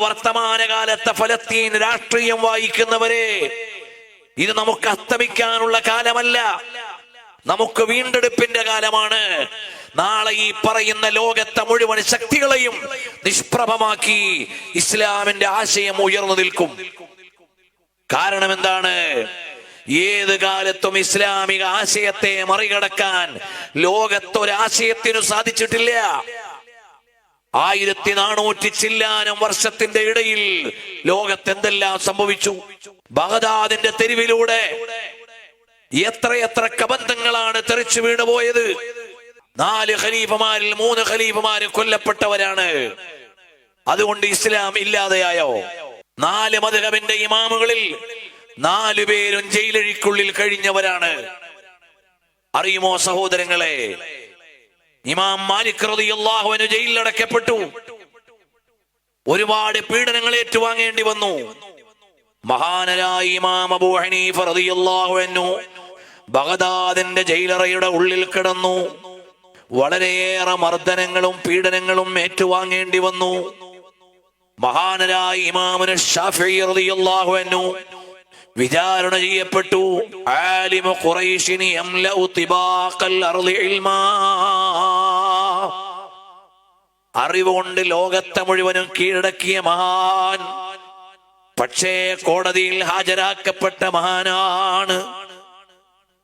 വർത്തമാനകാലത്തെ ഫലസ്തീൻ രാഷ്ട്രീയം വായിക്കുന്നവരെ, ഇത് നമുക്ക് അസ്തമിക്കാനുള്ള കാലമല്ല, നമുക്ക് വീണ്ടെടുപ്പിന്റെ കാലമാണ്. നാളെ ഈ പറയുന്ന ലോകത്തെ മുഴുവൻ ശക്തികളെയും നിഷ്പ്രഭമാക്കി ഇസ്ലാമിന്റെ ആശയം ഉയർന്നു നിൽക്കും. കാരണം എന്താണ്? ഏത് കാലത്തും ഇസ്ലാമിക ആശയത്തെ മറികടക്കാൻ ലോകത്തൊരാശയത്തിനു സാധിച്ചിട്ടില്ല. 1400 ചില്ലാനം വർഷത്തിന്റെ ഇടയിൽ ലോകത്തെന്തെല്ലാം സംഭവിച്ചു. ബഗ്ദാദിന്റെ തെരുവിലൂടെ എത്രയെത്ര കബന്ധങ്ങളാണ് തെറിച്ചു വീണുപോയത്. 4 ഖലീഫമാരിൽ 3 ഖലീഫമാര് കൊല്ലപ്പെട്ടവരാണ്. അതുകൊണ്ട് ഇസ്ലാം ഇല്ലാതെയായോ? 4 മദ്ഹബിന്റെ ഇമാമുകളിൽ 4 പേരും ജയിലഴിക്കുള്ളിൽ കഴിഞ്ഞവരാണ്. അറിയുമോ സഹോദരങ്ങളെ? ഇമാം മാലിക് റളിയല്ലാഹു അൻഹു ജയിലിലടക്കപ്പെട്ടു. ഒരുപാട് പീഡനങ്ങൾ ഏറ്റുവാങ്ങേണ്ടി വന്നു. മഹാനരായ ഇമാം അബൂ ഹനീഫ റളിയല്ലാഹു അൻഹു ബഗ്ദാദിന്റെ ജയിലറയുടെ ഉള്ളിൽ കിടന്നു. വളരെയേറെ മർദ്ദനങ്ങളും പീഡനങ്ങളും ഏറ്റുവാങ്ങേണ്ടി വന്നു. മഹാനരായ ഇമാമുന ശാഫിഈ റളിയല്ലാഹു അൻഹു വിചാരണ ചെയ്യപ്പെട്ടു. ആലിമു ഖുറൈശിനി യംലഉ തിബാഖൽ അർളി ഇൽമാ, അറിവുകൊണ്ട് ലോകത്തെ മുഴുവനും കീഴടക്കിയ മഹാൻ. പക്ഷേ കോടതിയിൽ ഹാജരാക്കപ്പെട്ട മഹാനാണ്.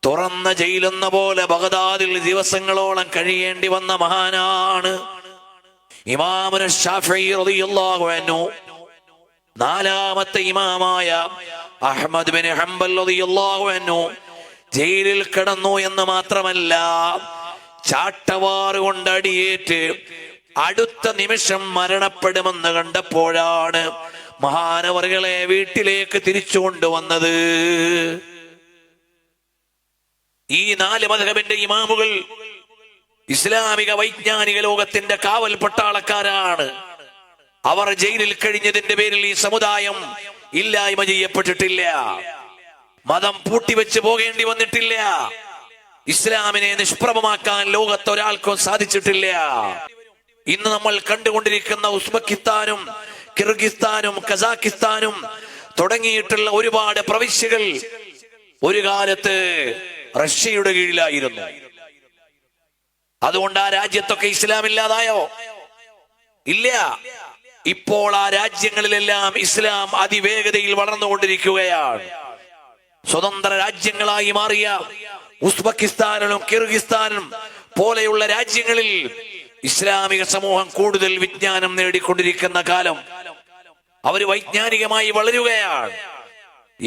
തുറന്ന ജയിലെന്ന പോലെ ബഗ്ദാദിൽ ദിവസങ്ങളോളം കഴിയേണ്ടി വന്ന മഹാനാണ് ഇമാമുന ശാഫിഈ റളിയല്ലാഹു അൻഹു. 4ാമത്തെ ഇമാമായ അഹ്മദ് ബിൻ ഹംബൽ റളിയല്ലാഹു അൻഹു ജയിലിൽ കിടന്നു എന്ന് മാത്രമല്ല, ചാട്ടവാറ് കൊണ്ട് അടിയേറ്റ് അടുത്ത നിമിഷം മരണപ്പെടുമെന്ന് കണ്ടപ്പോഴാണ് മഹാനവറുകളെ വീട്ടിലേക്ക് തിരിച്ചു കൊണ്ടുവന്നത്. ഈ 4 മദ്ഹബിന്റെ ഇമാമുകൾ ഇസ്ലാമിക വൈജ്ഞാനിക ലോകത്തിന്റെ കാവൽ പട്ടാളക്കാരാണ്. അവർ ജയിലിൽ കഴിഞ്ഞതിന്റെ പേരിൽ ഈ സമുദായം ഇല്ലായ്മ ചെയ്യപ്പെട്ടിട്ടില്ല. മതം പൂട്ടിവെച്ച് പോകേണ്ടി വന്നിട്ടില്ല. ഇസ്ലാമിനെ നിഷ്പ്രഭമാക്കാൻ ലോകത്തൊരാൾക്കും സാധിച്ചിട്ടില്ല. ഇന്ന് നമ്മൾ കണ്ടുകൊണ്ടിരിക്കുന്ന ഉസ്ബെക്കിസ്ഥാനും കിർഗിസ്ഥാനും കസാക്കിസ്ഥാനും തുടങ്ങിയിട്ടുള്ള ഒരുപാട് പ്രവിശ്യകൾ ഒരു കാലത്ത് റഷ്യയുടെ കീഴിലായിരുന്നു. അതുകൊണ്ട് ആ രാജ്യത്തൊക്കെ ഇസ്ലാം ഇല്ലാതായോ? ഇല്ല. ഇപ്പോൾ ആ രാജ്യങ്ങളിലെല്ലാം ഇസ്ലാം അതിവേഗതയിൽ വളർന്നുകൊണ്ടിരിക്കുകയാണ്. സ്വതന്ത്ര രാജ്യങ്ങളായി മാറിയ ഉസ്ബെക്കിസ്ഥാനും കിർഗിസ്ഥാനും പോലെയുള്ള രാജ്യങ്ങളിൽ ഇസ്ലാമിക സമൂഹം കൂടുതൽ വിജ്ഞാനം നേടിക്കൊണ്ടിരിക്കുന്ന കാലം. അവർ വൈജ്ഞാനികമായി വളരുകയാണ്.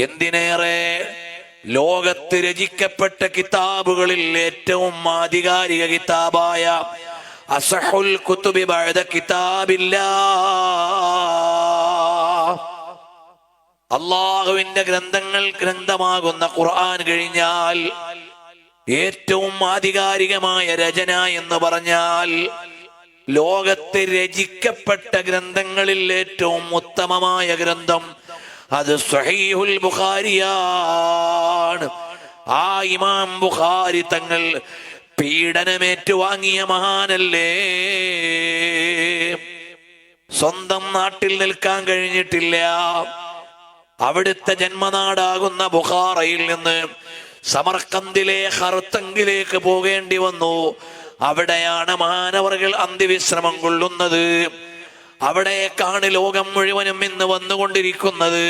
എന്തിനേറെ, ലോകത്ത് രചിക്കപ്പെട്ട കിതാബുകളിൽ ഏറ്റവും ആധികാരിക കിതാബായ അസഹുൽ കുതുബി ബഅദ കിതാബില്ലാഹ്, അല്ലാഹുവിന്റെ ഗ്രന്ഥമാകുന്ന ഖുർആൻ കഴിഞ്ഞാൽ ഏറ്റവും ആധികാരികമായ രചന എന്ന് പറഞ്ഞാൽ ലോകത്ത് രചിക്കപ്പെട്ട ഗ്രന്ഥങ്ങളിൽ ഏറ്റവും ഉത്തമമായ ഗ്രന്ഥം അത് സ്വഹീഹുൽ ബുഖാരിയാണ്. ആ ഇമാം ബുഖാരി തങ്ങൾ പീഡനമേറ്റുവാങ്ങിയ മഹാനല്ലേ. സ്വന്തം നാട്ടിൽ നിൽക്കാൻ കഴിഞ്ഞിട്ടില്ല. അവിടുത്തെ ജന്മനാടാകുന്ന ബുഖാറയിൽ നിന്ന് സമർക്കന്ദിലെ ഹർത്തങ്കിലേക്ക് പോകേണ്ടി വന്നു. അവിടെയാണ് മഹാനവറുകൾ അന്ത്യവിശ്രമം കൊള്ളുന്നത്. അവിടേക്കാണ് ലോകം മുഴുവനും ഇന്ന് വന്നുകൊണ്ടിരിക്കുന്നത്.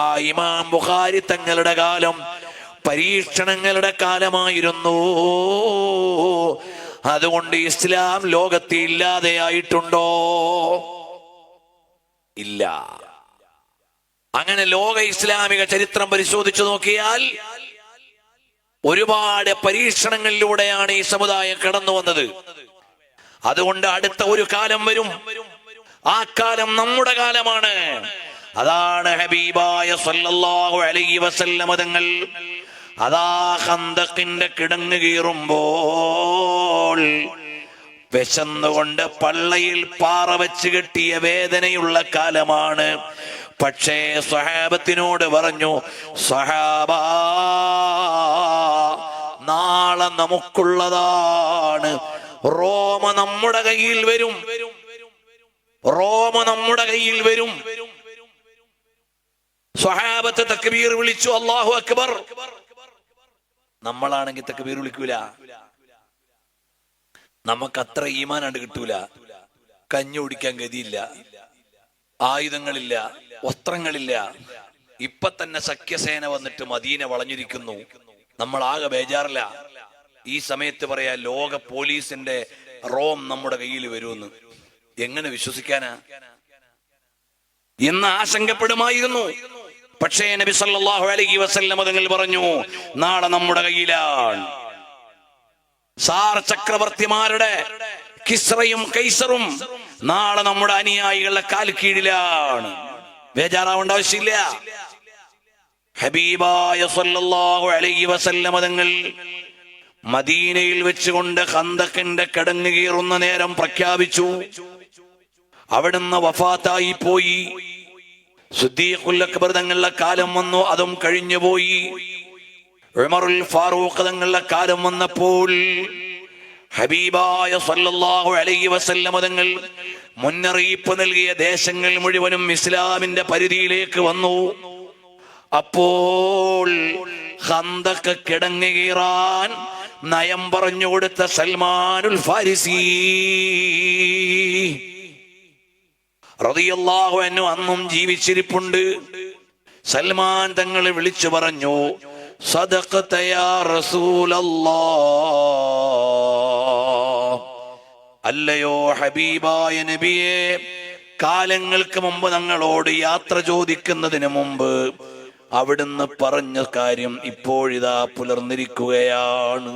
ആ ഇമാം ബുഖാരി തങ്ങളുടെ കാലം പരീക്ഷണങ്ങളുടെ കാലമായിരുന്നു. അതുകൊണ്ട് ഇസ്ലാം ലോകത്ത് ഇല്ലാതെയായിട്ടുണ്ടോ? ഇല്ല. അങ്ങനെ ലോക ഇസ്ലാമിക ചരിത്രം പരിശോധിച്ചു നോക്കിയാൽ ഒരുപാട് പരീക്ഷണങ്ങളിലൂടെയാണ് ഈ സമുദായം കടന്നു വന്നത്. അതുകൊണ്ട് അടുത്ത ഒരു കാലം വരും. ആ കാലം നമ്മുടെ കാലമാണ്. അതാണ് ഹബീബായ സല്ലല്ലാഹു അലൈഹി വസല്ലം തങ്ങൾ അതാ ഖന്തഖിന്റെ കിടങ്ങ് കീറുമ്പോൾ വിശന്നുകൊണ്ട് പള്ളയിൽ പാറ വെച്ച് കെട്ടിയ വേദനയുള്ള കാലമാണ്. പക്ഷേ സ്വഹാബത്തിനോട് പറഞ്ഞു, സ്വഹാബാ, നാളെ നമുക്കുള്ളതാണ്. റോമ നമ്മുടെ കയ്യിൽ വരും. റോം നമ്മുടെ കയ്യിൽ വരും. സ്വഹാബത്ത് തക്ബീർ വിളിച്ചു, അല്ലാഹു അക്ബർ. നമ്മളാണെങ്കിൽ തക്ബീർ വിളിക്കൂല. നമുക്ക് അത്ര ഈമാനാണ്ട് കിട്ടൂല. കഞ്ഞി കുടിക്കാൻ ഗതിയില്ല, ആയുധങ്ങളില്ല, വസ്ത്രങ്ങളില്ല. ഇപ്പൊ തന്നെ സഖ്യസേന വന്നിട്ട് മദീന വളഞ്ഞിരിക്കുന്നു. നമ്മൾ ആകെ ബേജാറില്ല. ഈ സമയത്ത് പറയാ ലോക പോലീസിന്റെ റോം നമ്മുടെ കയ്യിൽ വരുമെന്ന്. എങ്ങനെ വിശ്വസിക്കാനാ എന്ന് ആശങ്കപ്പെടുമായിരുന്നു. പക്ഷേ നബി സല്ലല്ലാഹു അലൈഹി വസല്ലം തങ്ങൾ പറഞ്ഞു, നാളെ നമ്മുടെ കയ്യിലാണ്. സാർ ചക്രവർത്തിമാരുടെ കിസ്റയും കൈസറും നാളെ നമ്മുടെ അനുയായികളുടെ കാൽ കീഴിലാണ്. ബേജാറാവേണ്ട ആവശ്യമില്ല. ഹബീബായ സല്ലല്ലാഹു അലൈഹി വസല്ലം തങ്ങൾ മദീനയിൽ വെച്ചുകൊണ്ട് ഖന്തക്കിന്റെ കിടങ്ങ് കീറുന്ന നേരം പ്രഖ്യാപിച്ചു. അവിടുന്ന് വഫാത്തായി പോയി. സിദ്ദീഖുൽ അക്ബർ തങ്ങളുടെ കാലം വന്നു, അതും കഴിഞ്ഞുപോയി. ഉമറുൽ ഫാറൂഖ് തങ്ങളുടെ കാലം വന്നപ്പോൾ ഹബീബായ സല്ലല്ലാഹു അലൈഹി വസല്ലം തങ്ങൾ മുന്നറിയിപ്പ് നൽകിയ ദേശങ്ങൾ മുഴുവനും ഇസ്ലാമിന്റെ പരിധിയിലേക്ക് വന്നു. അപ്പോൾ ഖന്തക്ക് കിടങ്ങ് കീറാൻ നയം പറഞ്ഞുകൊടുത്ത സൽമാനുൽ ഫാരിസി റളിയല്ലാഹു അൻഹു അന്നും ജീവിച്ചിരിപ്പുണ്ട്. സൽമാൻ തങ്ങൾ വിളിച്ചു പറഞ്ഞു, സദഖത യാ റസൂലല്ലാഹ്, അല്ലയോ ഹബീബായ നബിയെ, കാലങ്ങൾക്ക് മുമ്പ് ഞങ്ങളോട് യാത്ര ചോദിക്കുന്നതിന് മുമ്പ് അവിടുന്ന് പറഞ്ഞ കാര്യം ഇപ്പോഴിതാ പുലർന്നിരിക്കുകയാണ്.